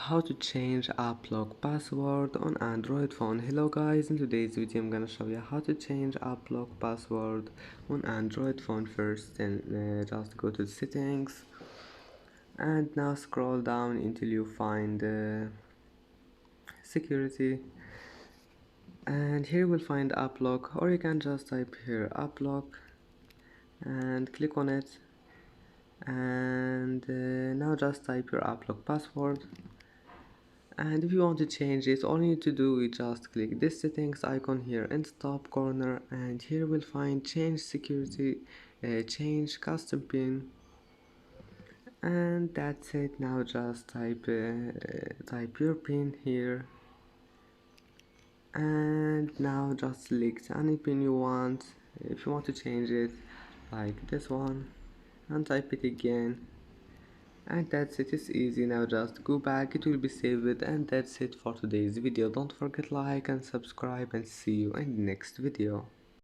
how to change app lock password on Android phone. Hello guys, in today's video I'm gonna show you how to change app lock password on Android phone. First, then just go to settings and now scroll down until you find security, and here we'll find app lock, or you can just type here app lock and click on it, and now just type your app lock password. And if you want to change it, all you need to do is just click this settings icon here in the top corner, and here we'll find change security, change custom pin, and that's it. Now just type your pin here, and now just select any pin you want. If you want to change it, like this one, and type it again, and that's it. It's easy. Now just go back, it will be saved, and that's it for today's video. Don't forget like and subscribe, and see you in the next video.